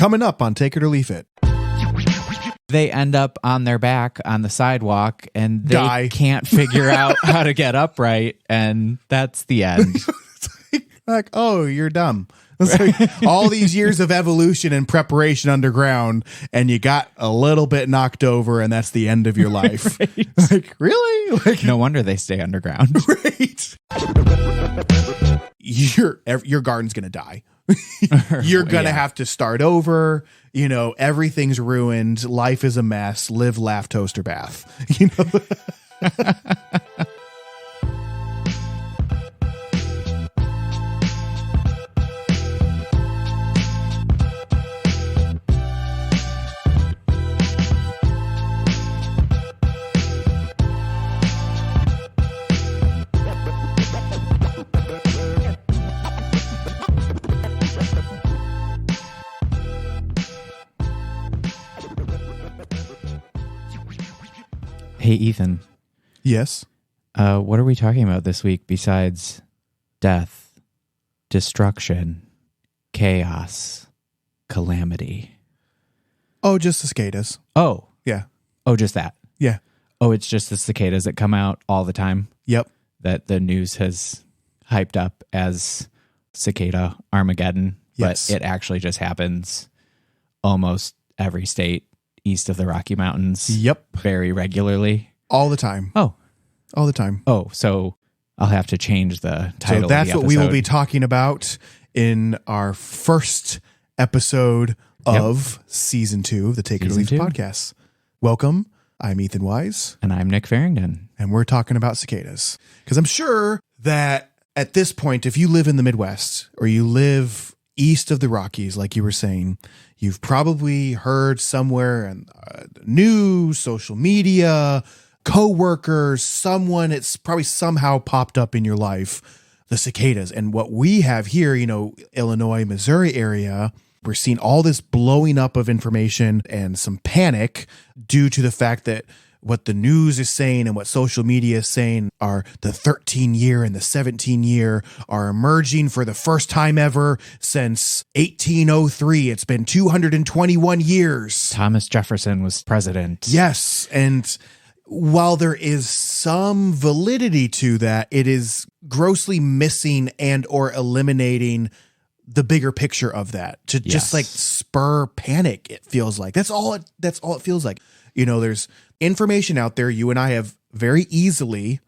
Coming up on Take It or Leave It. They end up on their back on the sidewalk and they Die. can't figure out how to get upright. And that's the end. Like, oh, you're dumb. It's like all these years of evolution and preparation underground, and you got a little bit knocked over, and that's the end of your life. Right. Like, really? Like, No wonder they stay underground. right. Your garden's going to die. You're going to have to start over. You know, everything's ruined. Life is a mess. Live, laugh, toaster, bath. You know? Hey, Ethan. Yes. What are we talking about this week besides death, destruction, chaos, calamity? Oh, just the cicadas. Oh. Yeah. Oh, just that. Yeah. Oh, it's just the cicadas that come out all the time Yep. that the news has hyped up as cicada Armageddon. Yes. But it actually just happens almost every state east of the Rocky Mountains. Yep. Very regularly. All the time. Oh. All the time. Oh, so I'll have to change the title. So that's of the what we will episode. be talking about in our first episode of season 2 of the Take It or Leave It podcast. Welcome. I'm Ethan Wise. And I'm Nick Farrington. And we're talking about cicadas. Because I'm sure that at this point, if you live in the Midwest or you live east of the Rockies, like you were saying, you've probably heard somewhere in news, social media, coworkers, someone, it's probably somehow popped up in your life, the cicadas. And what we have here, you know, Illinois, Missouri area, we're seeing all this blowing up of information and some panic due to the fact that what the news is saying and what social media is saying are the 13-year and the 17-year are emerging for the first time ever since 1803. It's been 221 years. Thomas Jefferson was president. Yes. And while there is some validity to that, it is grossly missing and or eliminating the bigger picture of that to just like spur panic. It feels like that's all it feels like. You know, there's information out there. You and I have very easily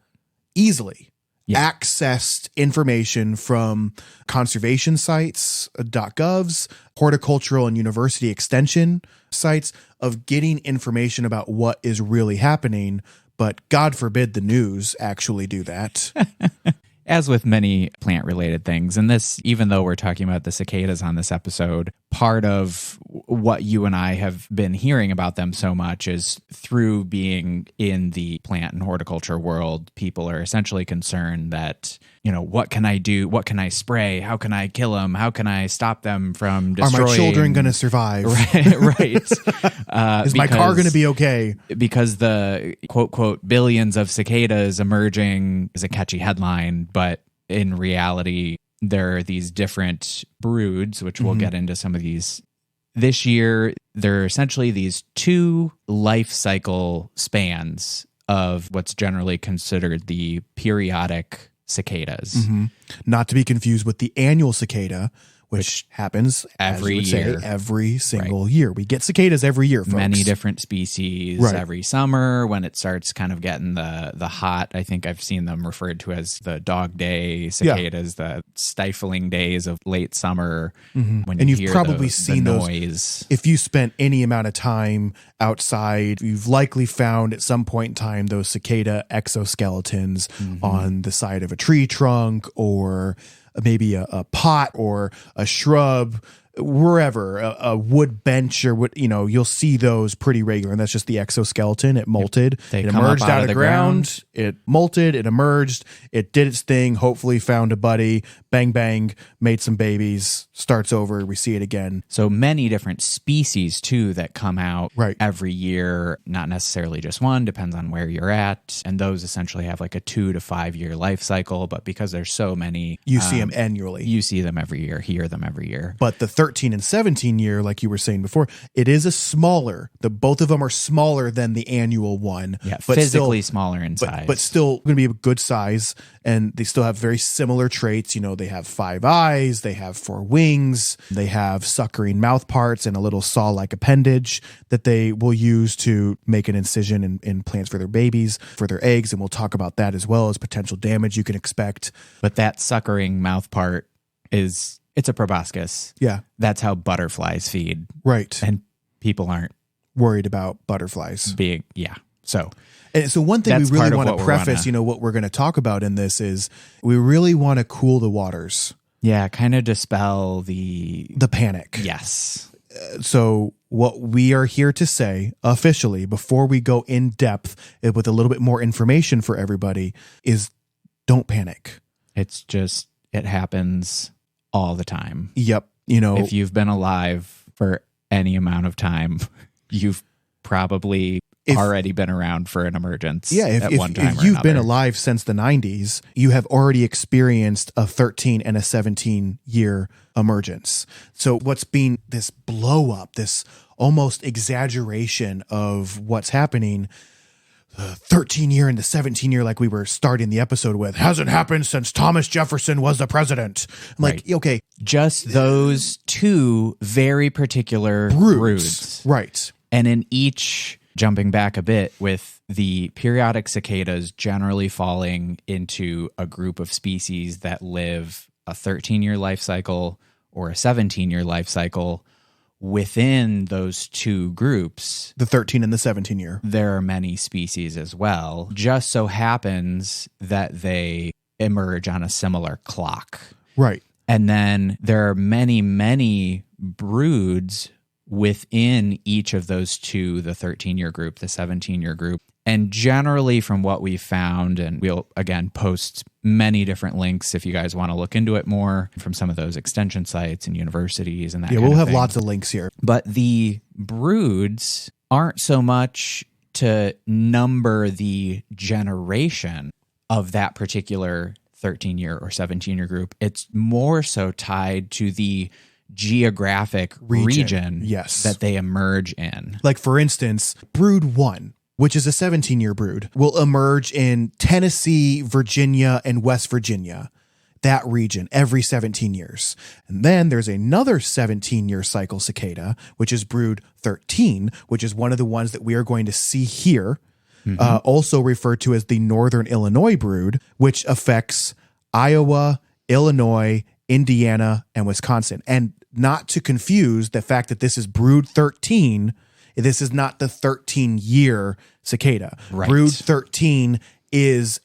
accessed information from conservation sites, .govs, horticultural and university extension sites of getting information about what is really happening. But God forbid the news actually do that. As with many plant-related things, and this, even though we're talking about the cicadas on this episode, part of what you and I have been hearing about them so much is through being in the plant and horticulture world, people are essentially concerned that, you know, what can I do? What can I spray? How can I kill them? How can I stop them from destroying? Are my children going to survive? Right. Is my car going to be okay? Because the quote billions of cicadas emerging is a catchy headline, but in reality, there are these different broods, which we'll get into some of these. This year, there are essentially these 2 life cycle spans of what's generally considered the periodic cicadas. Not to be confused with the annual cicada, which happens every year. Every single year. We get cicadas every year, folks. Many different species every summer when it starts kind of getting the hot. I think I've seen them referred to as the dog day cicadas, the stifling days of late summer. When and you you've hear probably the seen noise. If you spent any amount of time outside, you've likely found at some point in time those cicada exoskeletons on the side of a tree trunk or maybe a pot or a shrub, wherever, a wood bench or what, you know, you'll see those pretty regular. And that's just the exoskeleton. It molted. They it come emerged up out of the ground. It molted. It emerged. It did its thing. Hopefully found a buddy. Bang, bang. Made some babies. Starts over. We see it again. So many different species, too, that come out Right. every year. Not necessarily just one. Depends on where you're at. And those essentially have like a 2 to 5 year life cycle. But because there's so many, You see them annually. you see them every year, hear them every year. But the 13 and 17 year, like you were saying before, it is both of them are smaller than the annual one. Yeah, but physically smaller in size. But still going to be a good size. And they still have very similar traits. They have 5 eyes, they have 4 wings, they have suckering mouth parts and a little saw-like appendage that they will use to make an incision in plants for their babies, for their eggs. And we'll talk about that as well as potential damage you can expect. But that suckering mouth part it's a proboscis. Yeah. That's how butterflies feed. Right. And people aren't worried about butterflies. So one thing we really want to preface, what we're going to talk about in this is we really want to cool the waters. Yeah, kind of dispel the panic. Yes. So what we are here to say officially before we go in depth with a little bit more information for everybody is don't panic. It's just, it happens all the time. Yep. If you've been alive for any amount of time, you've probably already been around for an emergence. Yeah. If you've been alive since the 90s, you have already experienced a 13 and a 17 year emergence. So what's been this blow up, this almost exaggeration of what's happening, the 13 year and the 17 year, like we were starting the episode with, hasn't happened since Thomas Jefferson was the president. I'm like, okay. Just those 2 very particular broods. Right. And in each, jumping back a bit, with the periodic cicadas generally falling into a group of species that live a 13-year life cycle or a 17-year life cycle, within those 2 groups, the 13 and the 17 year, there are many species as well. Just so happens that they emerge on a similar clock. Right. And then there are many, many broods within each of those 2, the 13-year group, the 17-year group. And generally from what we've found, and we'll, again, post many different links if you guys want to look into it more from some of those extension sites and universities and that kind of thing. Yeah, we'll have lots of links here. But the broods aren't so much to number the generation of that particular 13-year or 17-year group. It's more so tied to the geographic region yes, that they emerge in. Like, for instance, brood 1, which is a 17-year brood, will emerge in Tennessee, Virginia, and West Virginia, that region, every 17 years. And then there's another 17-year cycle cicada, which is brood 13, which is one of the ones that we are going to see here, also referred to as the Northern Illinois brood, which affects Iowa, Illinois, Indiana, and Wisconsin. And not to confuse the fact that this is brood 13, this is not the 13-year cicada. Right. Brood 13 is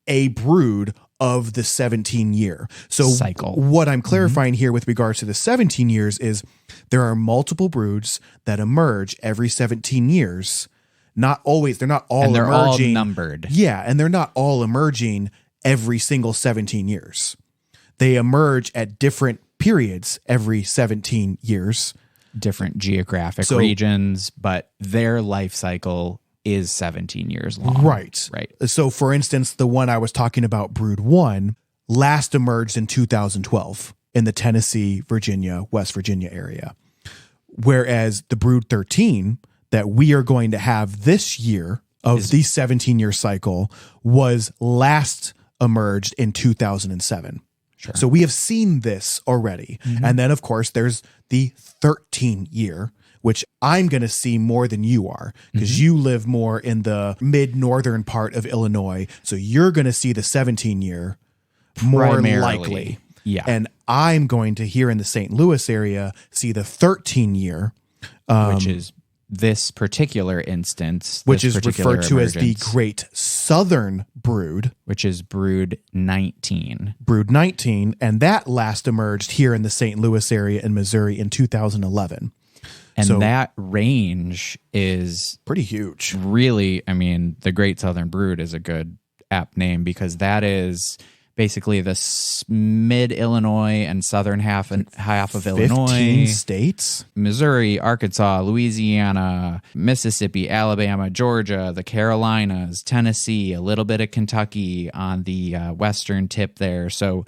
a brood of the 17-year. So cycle. What I'm clarifying here with regards to the 17 years is there are multiple broods that emerge every 17 years. Not always, they're not all and they're emerging. all numbered. Yeah, and they're not all emerging every single 17 years. They emerge at different periods every 17 years. Different geographic regions, but their life cycle is 17 years long. Right. So, for instance, the one I was talking about, brood 1, last emerged in 2012 in the Tennessee, Virginia, West Virginia area. Whereas the brood 13 that we are going to have this year of the 17-year cycle was last emerged in 2007. Sure. So we have seen this already. And then, of course, there's the 13-year, which I'm going to see more than you are because you live more in the mid-northern part of Illinois. So you're going to see the 17-year more likely. Yeah. And I'm going to, here in the St. Louis area, see the 13-year. Which is this particular instance. Which is referred to as the Great Southern Brood. Which is brood 19. Brood 19. And that last emerged here in the St. Louis area in Missouri in 2011. And that range is pretty huge. Really, I mean, the Great Southern Brood is a good apt name because that is basically the mid-Illinois and southern half of Illinois. 15 states? Missouri, Arkansas, Louisiana, Mississippi, Alabama, Georgia, the Carolinas, Tennessee, a little bit of Kentucky on the western tip there. So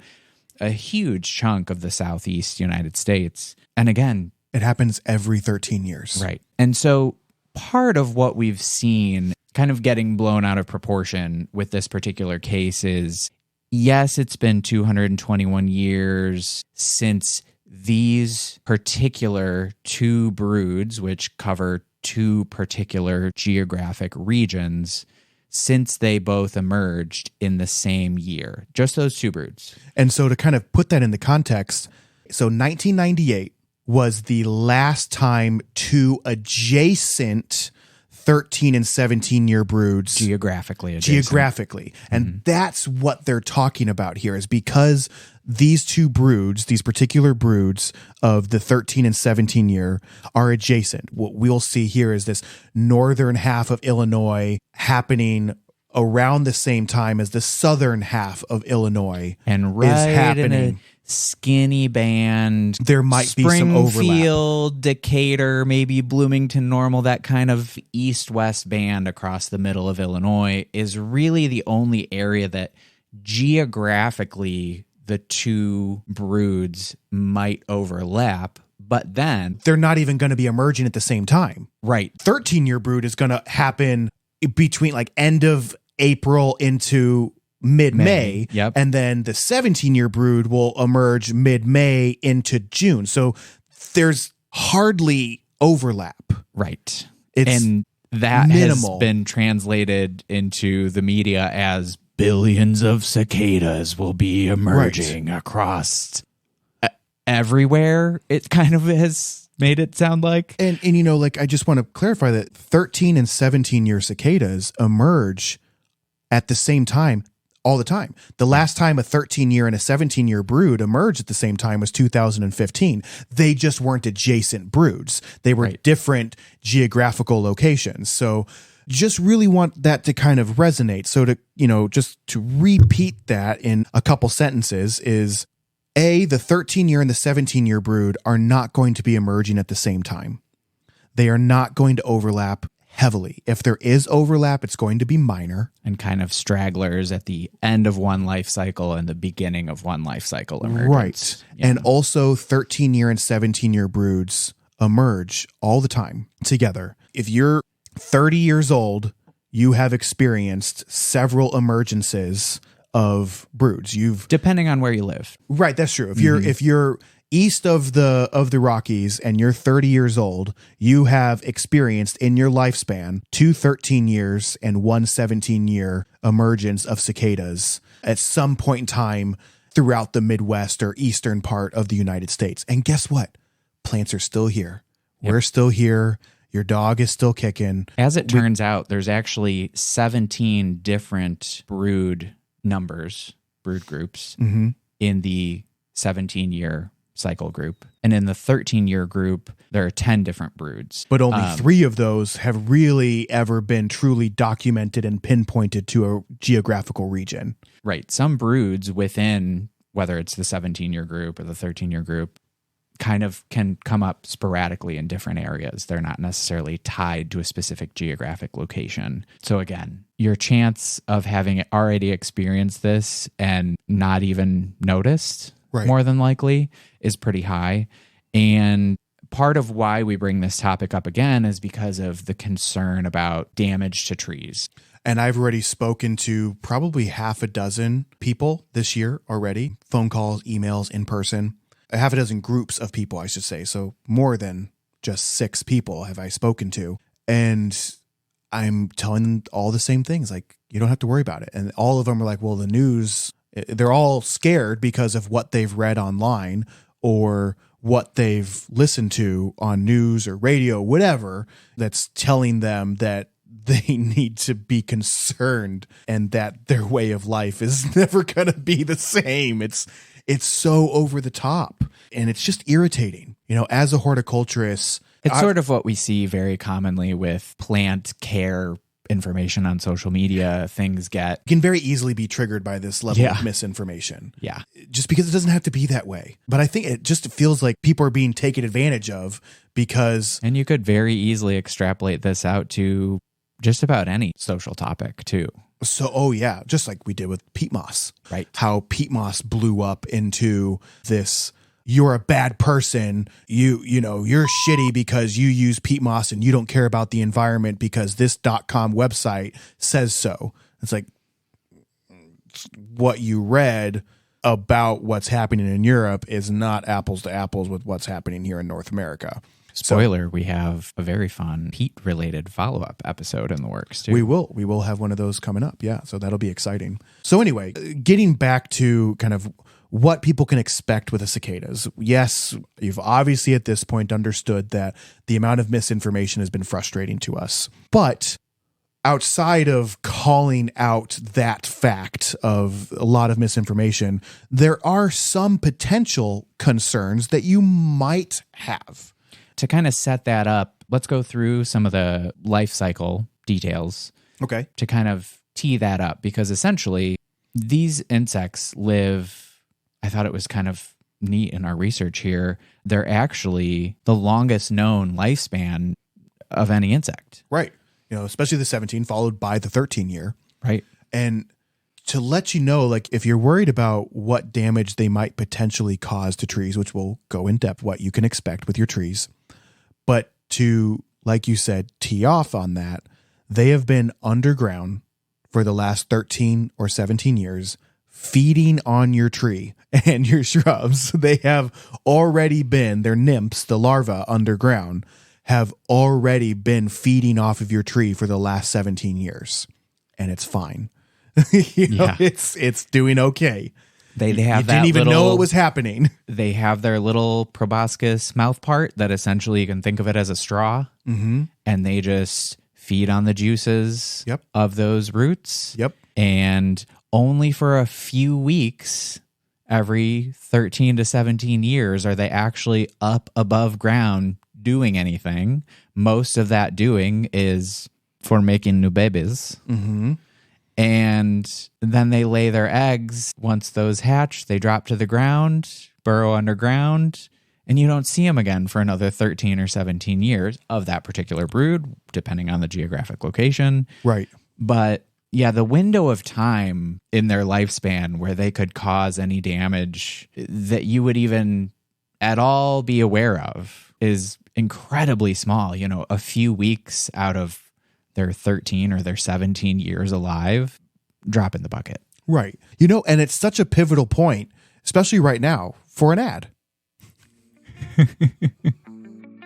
a huge chunk of the southeast United States. And again, it happens every 13 years. Right. And so part of what we've seen kind of getting blown out of proportion with this particular case is, yes, it's been 221 years since these particular two broods, which cover two particular geographic regions, since they both emerged in the same year. Just those two broods. And so to kind of put that into context, so 1998 was the last time two adjacent 13 and 17 year broods geographically. And that's what they're talking about here, is because these two broods, these particular broods of the 13 and 17 year are adjacent. What we'll see here is this northern half of Illinois happening around the same time as the southern half of Illinois and right is happening. In a skinny band. There might be some overlap. Springfield, Decatur, maybe Bloomington Normal, that kind of east-west band across the middle of Illinois is really the only area that geographically the two broods might overlap. But then they're not even going to be emerging at the same time. Right. 13-year brood is going to happen between like end of April into mid-May. Yep. And then the 17-year brood will emerge mid-May into June. So there's hardly overlap. Right. And that minimal. Has been translated into the media as billions of cicadas will be emerging across everywhere. It kind of has made it sound like. And you know, like, I just want to clarify that 13 and 17-year cicadas emerge at the same time all the time. The last time a 13-year and a 17-year brood emerged at the same time was 2015. They just weren't adjacent broods. They were different geographical locations. So just really want that to kind of resonate. So to, you know, just to repeat that in a couple sentences is, A, the 13-year and the 17-year brood are not going to be emerging at the same time. They are not going to overlap heavily. If there is overlap, it's going to be minor. And kind of stragglers at the end of one life cycle and the beginning of one life cycle emergence. Right. Yeah. And also 13-year and 17-year broods emerge all the time together. If you're 30 years old, you have experienced several emergences of broods. Depending on where you live. Right, that's true. If you're east of the Rockies and you're 30 years old, you have experienced in your lifespan 2 13 years and 1 17-year emergence of cicadas at some point in time throughout the Midwest or eastern part of the United States. And guess what? Plants are still here. Yep. We're still here. Your dog is still kicking. As it turns out, there's actually 17 different brood groups in the 17-year cycle group. And in the 13-year group, there are 10 different broods. But only 3 of those have really ever been truly documented and pinpointed to a geographical region. Right. Some broods within, whether it's the 17-year group or the 13-year group, kind of can come up sporadically in different areas. They're not necessarily tied to a specific geographic location. So again, your chance of having already experienced this and not even noticed, more than likely, is pretty high. And part of why we bring this topic up again is because of the concern about damage to trees. And I've already spoken to probably half a dozen people this year already, phone calls, emails, in person. A half a dozen groups of people, I should say. So more than just 6 people have I spoken to. And I'm telling them all the same things. Like, you don't have to worry about it. And all of them are like, well, the news, they're all scared because of what they've read online or what they've listened to on news or radio, whatever, that's telling them that they need to be concerned and that their way of life is never going to be the same. It's so over the top and it's just irritating. You know, as a horticulturist, it's sort of what we see very commonly with plant care information on social media. Things can very easily be triggered by this level of misinformation. Yeah. Just because it doesn't have to be that way. But I think it just feels like people are being taken advantage of because... And you could very easily extrapolate this out to just about any social topic too. So, oh yeah, just like we did with peat moss. Right. How peat moss blew up into this, you're a bad person. You know, you're shitty because you use peat moss and you don't care about the environment because this .com website says so. It's like what you read about what's happening in Europe is not apples to apples with what's happening here in North America. Spoiler, we have a very fun peat-related follow-up episode in the works, too. We will have one of those coming up. Yeah, so that'll be exciting. So anyway, getting back to kind of what people can expect with the cicadas. Yes, you've obviously at this point understood that the amount of misinformation has been frustrating to us. But outside of calling out that fact of a lot of misinformation, there are some potential concerns that you might have. To kind of set that up, let's go through some of the life cycle details. Okay. To kind of tee that up, because essentially these insects live, I thought it was kind of neat in our research here, they're actually the longest known lifespan of any insect. Right. You know, especially the 17 followed by the 13 year. Right. And to let you know, like if you're worried about what damage they might potentially cause to trees, which we'll go in depth, what you can expect with your trees. But to, like you said, tee off on that, they have been underground for the last 13 or 17 years, feeding on your tree and your shrubs. They have already been, their nymphs, the larvae underground, have already been feeding off of your tree for the last 17 years. And it's fine. It's doing okay. They have you that didn't even little, know it was happening. They have their little proboscis mouth part that essentially you can think of it as a straw. Mm-hmm. And they just feed on the juices of those roots. Yep. And only for a few weeks, every 13 to 17 years, are they actually up above ground doing anything. Most of that doing is for making new babies. Mm-hmm. And then they lay their eggs. Once those hatch, they drop to the ground, burrow underground, and you don't see them again for another 13 or 17 years of that particular brood, depending on the geographic location. Right. But yeah, the window of time in their lifespan where they could cause any damage that you would even at all be aware of is incredibly small. You know, a few weeks out of their 13 or their 17 years alive, drop in the bucket. Right. You know, and it's such a pivotal point, especially right now, for an ad.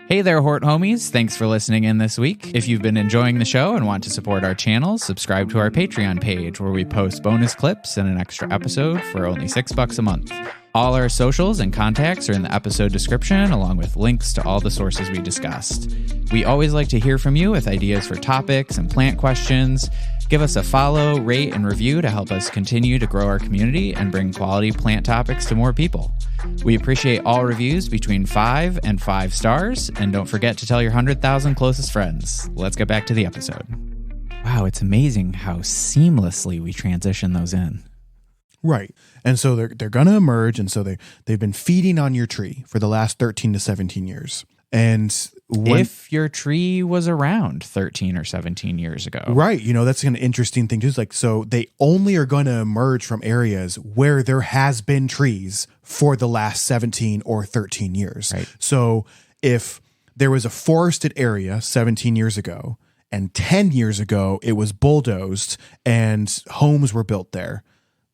Hey there, Hort homies. Thanks for listening in this week. If you've been enjoying the show and want to support our channel, subscribe to our Patreon page where we post bonus clips and an extra episode for only $6 a month. All our socials and contacts are in the episode description, along with links to all the sources we discussed. We always like to hear from you with ideas for topics and plant questions. Give us a follow, rate, and review to help us continue to grow our community and bring quality plant topics to more people. We appreciate all reviews between 5 and 5 stars, and don't forget to tell your 100,000 closest friends. Let's get back to the episode. Wow, it's amazing how seamlessly we transition those in. Right. And so they're going to emerge, and so they've been feeding on your tree for the last 13 to 17 years. And if your tree was around 13 or 17 years ago. Right. You know, that's an interesting thing too. It's like, so they only are going to emerge from areas where there has been trees for the last 17 or 13 years. Right. So if there was a forested area 17 years ago and 10 years ago it was bulldozed and homes were built there,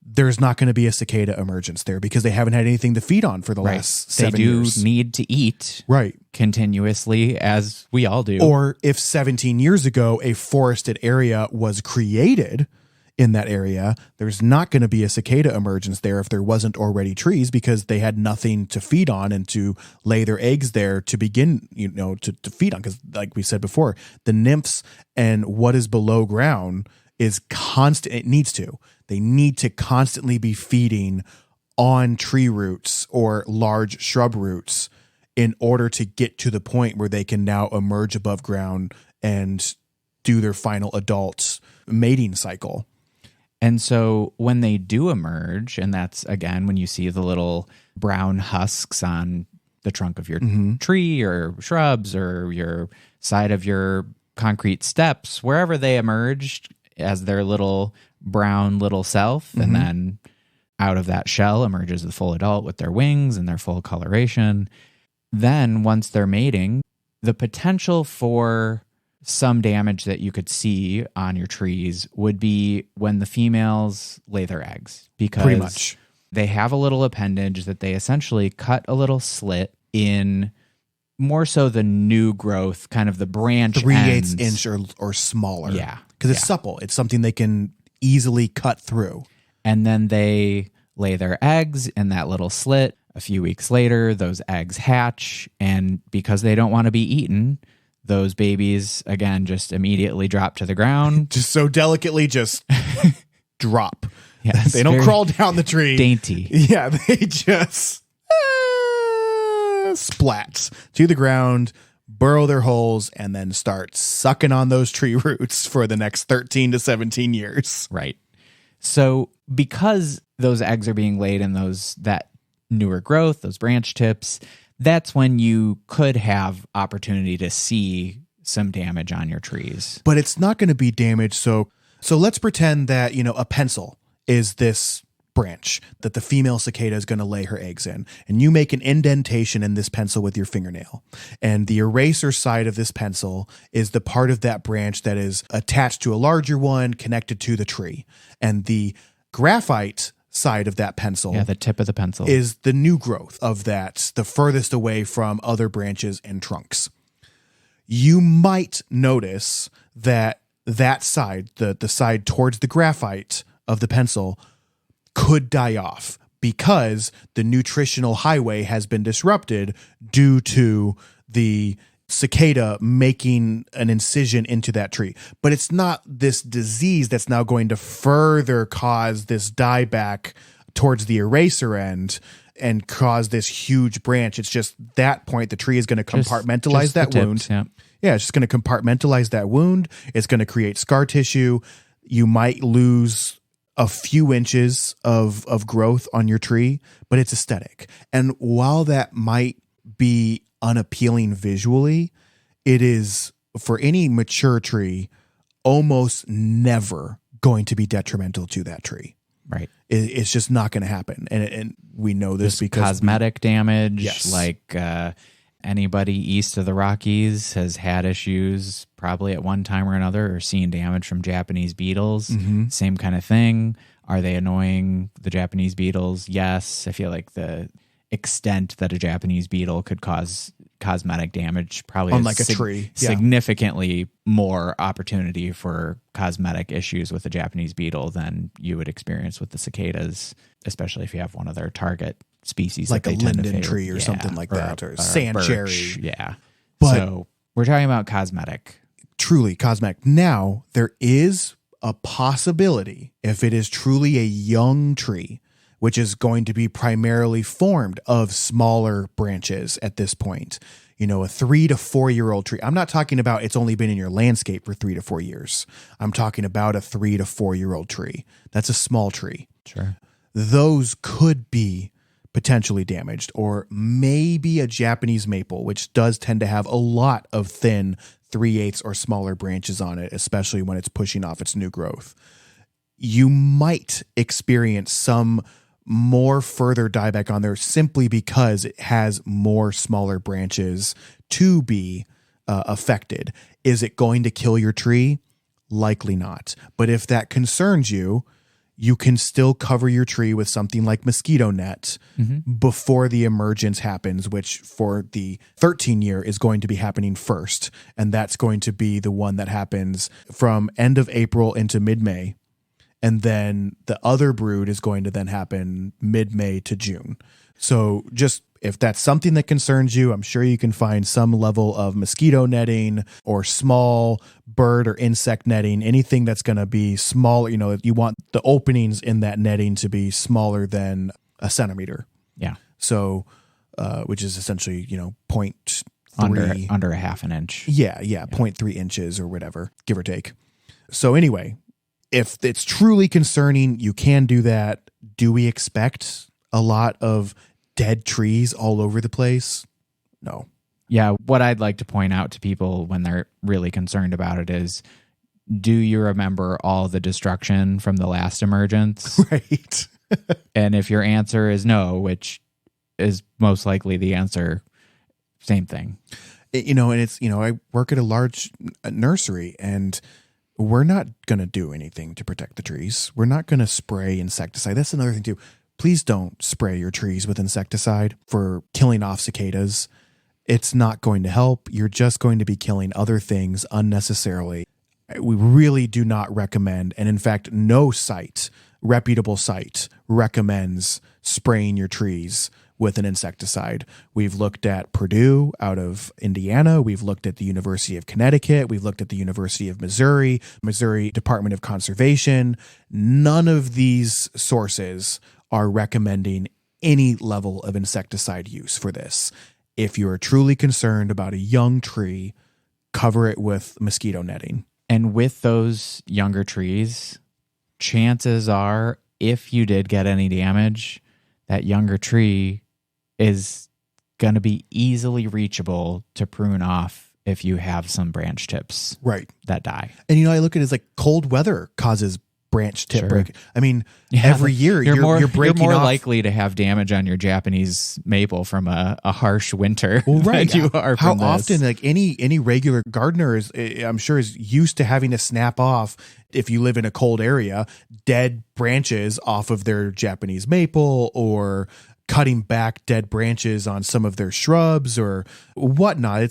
there's not going to be a cicada emergence there because they haven't had anything to feed on for the last 7 years. They do need to eat continuously, as we all do. Or if 17 years ago a forested area was created in that area, there's not going to be a cicada emergence there if there wasn't already trees because they had nothing to feed on and to lay their eggs there to begin, you know, to feed on. Because like we said before, the nymphs and what is below ground is constant. It needs to. They need to constantly be feeding on tree roots or large shrub roots in order to get to the point where they can now emerge above ground and do their final adult mating cycle. And so when they do emerge, and that's, again, when you see the little brown husks on the trunk of your tree or shrubs or your side of your concrete steps, wherever they emerged as their little brown little self. And then out of that shell emerges the full adult with their wings and their full coloration. Then once they're mating, the potential for some damage that you could see on your trees would be when the females lay their eggs, because Pretty much. they have a little appendage that they essentially cut a little slit in, more so the new growth, kind of the branch 3/8 inch or smaller. Yeah. Because it's supple. It's something they can easily cut through. And then they lay their eggs in that little slit. A few weeks later, those eggs hatch. And because they don't want to be eaten, those babies, again, just immediately drop to the ground. Just so delicately just drop. Yes, They don't very crawl down the tree. dainty. Yeah, they just splats to the ground, burrow their holes, and then start sucking on those tree roots for the next 13 to 17 years. Right. So because those eggs are being laid in that newer growth, those branch tips, that's when you could have opportunity to see some damage on your trees. But it's not going to be damaged. So let's pretend that, a pencil is this branch that the female cicada is going to lay her eggs in. And you make an indentation in this pencil with your fingernail. And the eraser side of this pencil is the part of that branch that is attached to a larger one connected to the tree. And the graphite side of that pencil, the tip of the pencil, is the new growth of that, the furthest away from other branches and trunks. You might notice that side, the side towards the graphite of the pencil, could die off because the nutritional highway has been disrupted due to the cicada making an incision into that tree. But it's not this disease that's now going to further cause this dieback towards the eraser end and cause this huge branch. It's just that point the tree is going to compartmentalize just that the wound. tips, yeah. Yeah, it's just going to compartmentalize that wound. It's going to create scar tissue. You might lose a few inches of growth on your tree, but it's aesthetic. And while that might be unappealing visually, it is, for any mature tree, almost never going to be detrimental to that tree. Right. It's just not going to happen. And we know this Just because cosmetic damage, Yes. like anybody east of the Rockies has had issues probably at one time or another, or seen damage from Japanese beetles. Same kind of thing. Are they annoying, the Japanese beetles? Yes. I feel like the extent that a Japanese beetle could cause cosmetic damage probably on is like a tree. Yeah. significantly more opportunity for cosmetic issues with the Japanese beetle than you would experience with the cicadas, especially if you have one of their target species, Like that a they tend to linden favor. tree or something like that, or a sand birch. cherry. Yeah. But- so we're talking about cosmetic. Truly cosmetic. Now, there is a possibility, if it is truly a young tree, which is going to be primarily formed of smaller branches at this point, a 3 to 4 year old tree. I'm not talking about it's only been in your landscape for 3 to 4 years. I'm talking about a 3 to 4 year old tree. That's a small tree. Sure. Those could be potentially damaged, or maybe a Japanese maple, which does tend to have a lot of thin 3/8 or smaller branches on it, especially when it's pushing off its new growth. You might experience some more further dieback on there simply because it has more smaller branches to be affected. Is it going to kill your tree? Likely not. But if that concerns you, you can still cover your tree with something like mosquito net before the emergence happens, which for the 13 year is going to be happening first. And that's going to be the one that happens from end of April into mid-May. And then the other brood is going to then happen mid-May to June. So just if that's something that concerns you, I'm sure you can find some level of mosquito netting or small bird or insect netting, anything that's going to be smaller. You want the openings in that netting to be smaller than a centimeter. Yeah. So, which is essentially, 0.3. Under a half an inch. Yeah. 0.3 inches or whatever, give or take. So anyway, if it's truly concerning, you can do that. Do we expect a lot of dead trees all over the place? No. Yeah. What I'd like to point out to people when they're really concerned about it is do you remember all the destruction from the last emergence? Right. And if your answer is no, which is most likely the answer, same thing. And it's, I work at a large nursery, and we're not going to do anything to protect the trees. We're not going to spray insecticide. That's another thing too. Please don't spray your trees with insecticide for killing off cicadas. It's not going to help. You're just going to be killing other things unnecessarily. We really do not recommend, and in fact, no reputable site recommends spraying your trees with an insecticide. We've looked at Purdue out of Indiana. We've looked at the University of Connecticut. We've looked at the University of Missouri Department of Conservation. None of these sources are recommending any level of insecticide use for this. If you're truly concerned about a young tree, cover it with mosquito netting. And with those younger trees, chances are, if you did get any damage, that younger tree is going to be easily reachable to prune off if you have some branch tips that die. And I look at it as like cold weather causes branch tip break. I mean, every year you're breaking you're more off. Likely to have damage on your Japanese maple from a harsh winter. Well, right. Than you are How from this. often, like any regular gardener is, I'm sure, is used to having to snap off, if you live in a cold area, dead branches off of their Japanese maple, or cutting back dead branches on some of their shrubs or whatnot.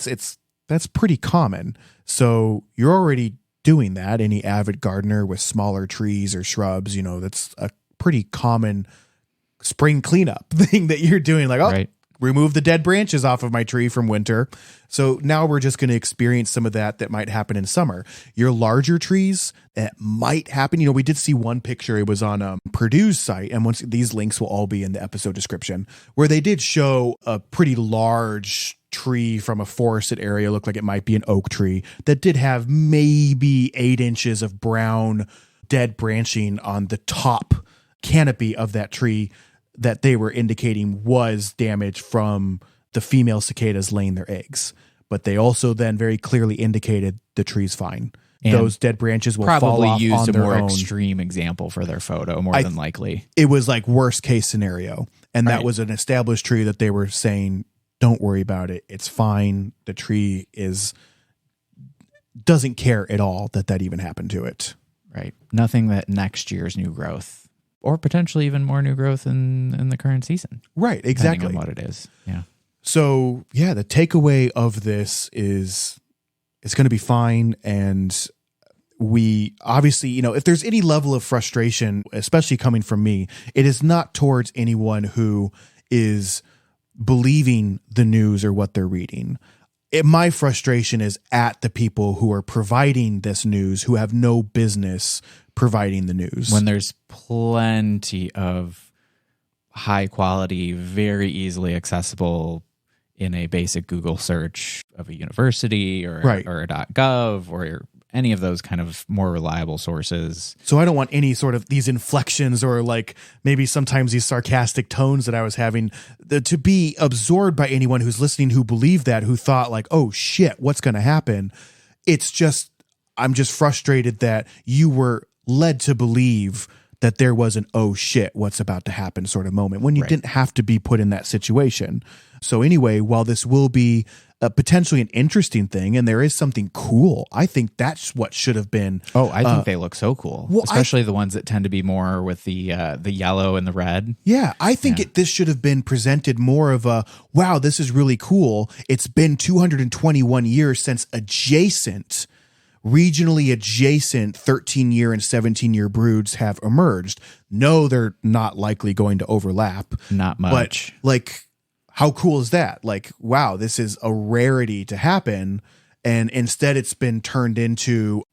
That's pretty common. So you're already doing that. Any avid gardener with smaller trees or shrubs, that's a pretty common spring cleanup thing that you're doing. Like, remove the dead branches off of my tree from winter. So now we're just going to experience some of that might happen in summer. Your larger trees, it might happen. We did see one picture. It was on Purdue's site, and once these links will all be in the episode description, where they did show a pretty large tree from a forested area. Looked like it might be an oak tree that did have maybe 8 inches of brown dead branching on the top canopy of that tree, that they were indicating was damage from the female cicadas laying their eggs. But they also then very clearly indicated the tree's fine. And those dead branches will fall off used on a their more own. Extreme example for their photo, more than likely. It was like worst case scenario. And that was an established tree that they were saying, don't worry about it. It's fine. The tree doesn't care at all that even happened to it. Right. Nothing that next year's new growth, or potentially even more new growth in the current season. Right, exactly. Depending on what it is. Yeah. So, the takeaway of this is it's going to be fine. And we obviously, if there's any level of frustration, especially coming from me, it is not towards anyone who is believing the news or what they're reading. My frustration is at the people who are providing this news, who have no business providing the news. When there's plenty of high quality, very easily accessible in a basic Google search of a university or a .gov or any of those kind of more reliable sources. So I don't want any sort of these inflections or like maybe sometimes these sarcastic tones that I was having to be absorbed by anyone who's listening, who believed that, who thought like, oh shit, what's going to happen? It's just, I'm just frustrated that you were led to believe that there was an, oh shit, what's about to happen sort of moment when you didn't have to be put in that situation. So anyway, while this will be potentially an interesting thing, and there is something cool, I think that's what should have been. Oh, I think they look so cool, especially the ones that tend to be more with the yellow and the red. Yeah, I think this should have been presented more of a, wow, this is really cool. It's been 221 years since regionally adjacent 13-year and 17-year broods have emerged. No, they're not likely going to overlap. Not much. But like, how cool is that? Like, wow, this is a rarity to happen. And instead it's been turned into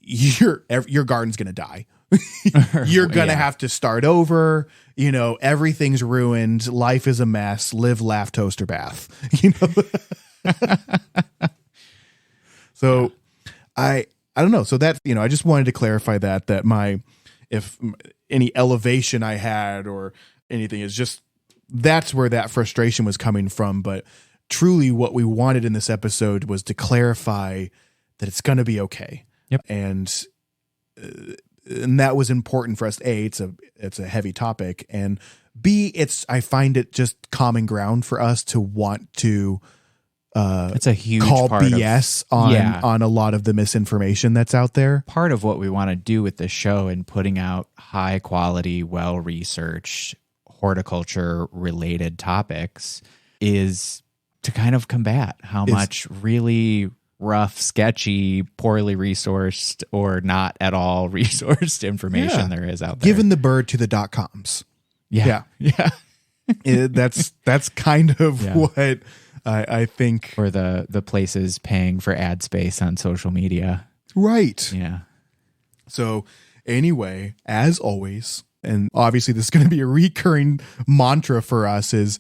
your garden's going to die. You're going to have to start over. Everything's ruined. Life is a mess. Live, laugh, toaster, bath. So I don't know. So that, I just wanted to clarify that if any elevation I had or anything is just, that's where that frustration was coming from. But truly what we wanted in this episode was to clarify that it's going to be okay. Yep. And and that was important for us. A, it's a heavy topic, and B, I find it just common ground for us to want to it's a huge call part BS on a lot of the misinformation that's out there. Part of what we want to do with this show and putting out high quality, well researched horticulture related topics is to kind of combat how much really rough, sketchy, poorly resourced, or not at all resourced information there is out there. Given the bird to the .coms. Yeah. That's kind of what I think. For the places paying for ad space on social media. Right. Yeah. So anyway, as always, and obviously this is going to be a recurring mantra for us, is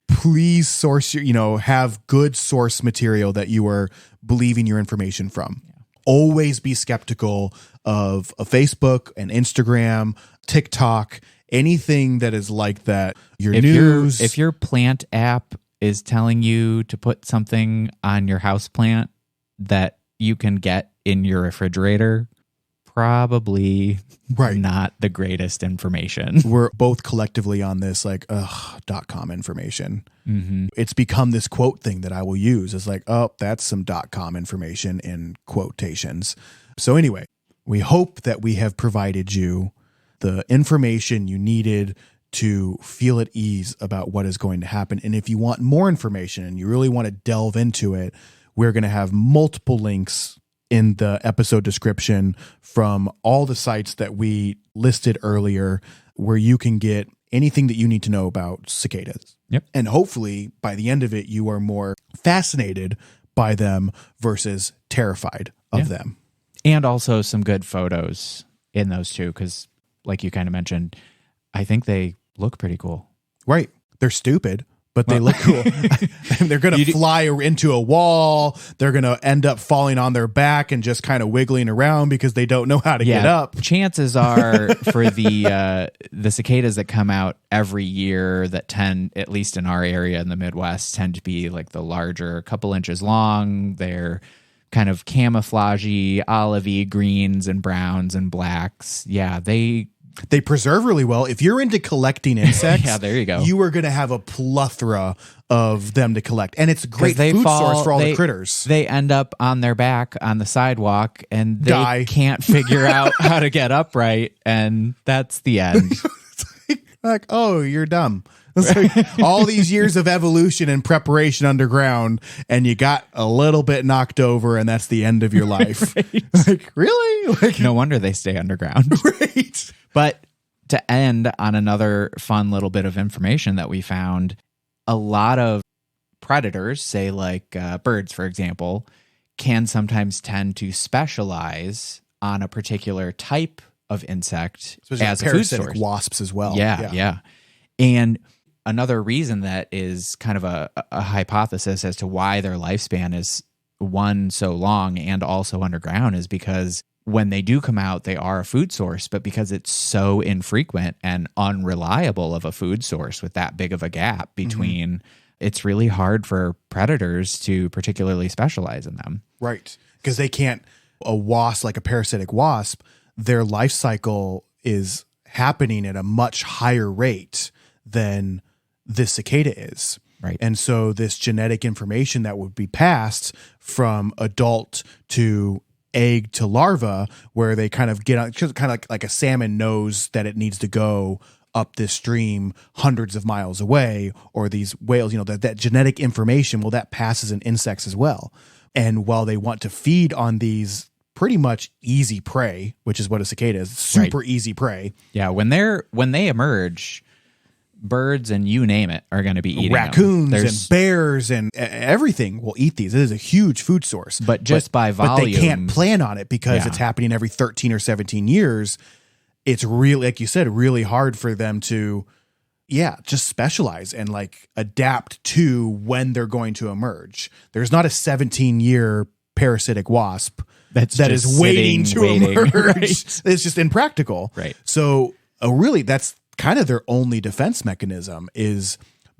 please source have good source material that you are believing your information from. Yeah. Always be skeptical of a Facebook, an Instagram, TikTok, anything that is like that. If your plant app is telling you to put something on your house plant that you can get in your refrigerator, probably not the greatest information. We're both collectively on this .com information. Mm-hmm. It's become this quote thing that I will use. It's like, oh, that's some .com information in quotations. So anyway, we hope that we have provided you the information you needed to feel at ease about what is going to happen. And if you want more information and you really want to delve into it, we're going to have multiple links in the episode description from all the sites that we listed earlier, where you can get anything that you need to know about cicadas. Yep. And hopefully by the end of it, you are more fascinated by them versus terrified of them. And also some good photos in those too, because like you kind of mentioned, I think they look pretty cool. Right. They're stupid, but they look cool. They're going to fly into a wall. They're going to end up falling on their back and just kind of wiggling around because they don't know how to get up. Chances are for the cicadas that come out every year that tend, at least in our area in the Midwest, tend to be like the larger, couple inches long. They're kind of camouflagey, olivey greens and browns and blacks. Yeah, they preserve really well. If you're into collecting insects, there you go. You are going to have a plethora of them to collect. And it's a great food source for all the critters. They end up on their back on the sidewalk and they can't figure out how to get upright. And that's the end. Like, oh, you're dumb. It's like all these years of evolution and preparation underground, and you got a little bit knocked over, and that's the end of your life. Right. Like, really? Like, no wonder they stay underground. Right. But to end on another fun little bit of information that we found, a lot of predators, say like birds, for example, can sometimes tend to specialize on a particular type of insect as a food source. Wasps as well. Yeah. And another reason that is kind of a hypothesis as to why their lifespan is so long and also underground is because when they do come out, they are a food source, but because it's so infrequent and unreliable of a food source with that big of a gap between, it's really hard for predators to particularly specialize in them. Right. Because they can't, a wasp, like a parasitic wasp, their life cycle is happening at a much higher rate than this cicada is. Right. And so this genetic information that would be passed from adult to egg to larva, where they kind of get on, kind of like a salmon knows that it needs to go up this stream hundreds of miles away, or these whales, that genetic information, well, that passes in insects as well. And while they want to feed on these pretty much easy prey, which is what a cicada is, super easy prey. Yeah, when they emerge, birds and you name it are going to be eating raccoons and bears and everything will eat these. It is a huge food source, but by volume, but they can't plan on it because it's happening every 13 or 17 years. It's really, like you said, really hard for them to, just specialize and like adapt to when they're going to emerge. There's not a 17-year parasitic wasp that is waiting to emerge. Right. It's just impractical. Right. So really, that's kind of their only defense mechanism, is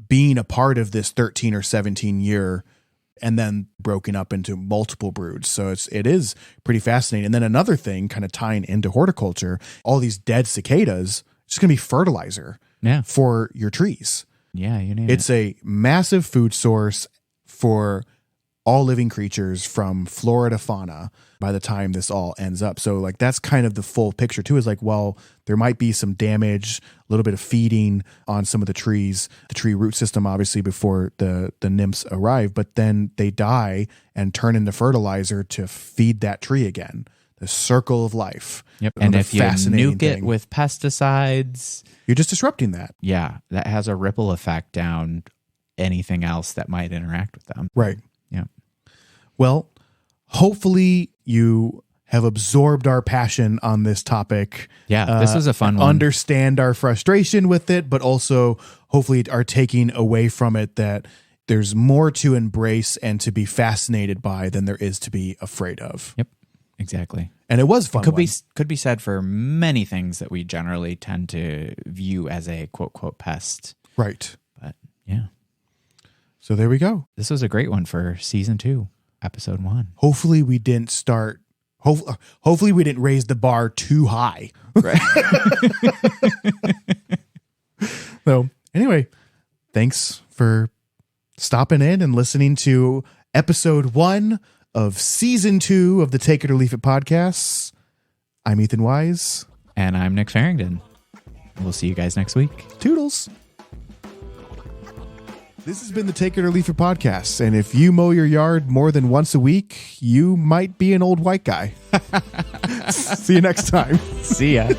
being a part of this 13 or 17 year and then broken up into multiple broods. So it is pretty fascinating. And then another thing kind of tying into horticulture, all these dead cicadas, it's just going to be fertilizer for your trees. Yeah, you name It's a massive food source for all living creatures from flora to fauna by the time this all ends up. So like that's kind of the full picture too, is like, well, there might be some damage, a little bit of feeding on some of the trees, the tree root system, obviously before the nymphs arrive, but then they die and turn into fertilizer to feed that tree again. The circle of life. Yep. And if you nuke it with pesticides, you're just disrupting that. Yeah. That has a ripple effect down anything else that might interact with them. Right. Yeah. Well, hopefully you have absorbed our passion on this topic. Yeah, this was a fun one. Understand our frustration with it, but also hopefully are taking away from it that there's more to embrace and to be fascinated by than there is to be afraid of. Yep, exactly. And it was fun. Could be said for many things that we generally tend to view as a quote, quote, pest. Right. But yeah. So there we go. This was a great one for season 2, episode 1. Hopefully we didn't start. Hopefully we didn't raise the bar too high. Right. So anyway, thanks for stopping in and listening to episode 1 of season 2 of the Take It or Leave It podcasts. I'm Ethan Wise. And I'm Nick Farrington. We'll see you guys next week. Toodles. This has been the Take It or Leave It podcast. And if you mow your yard more than once a week, you might be an old white guy. See you next time. See ya.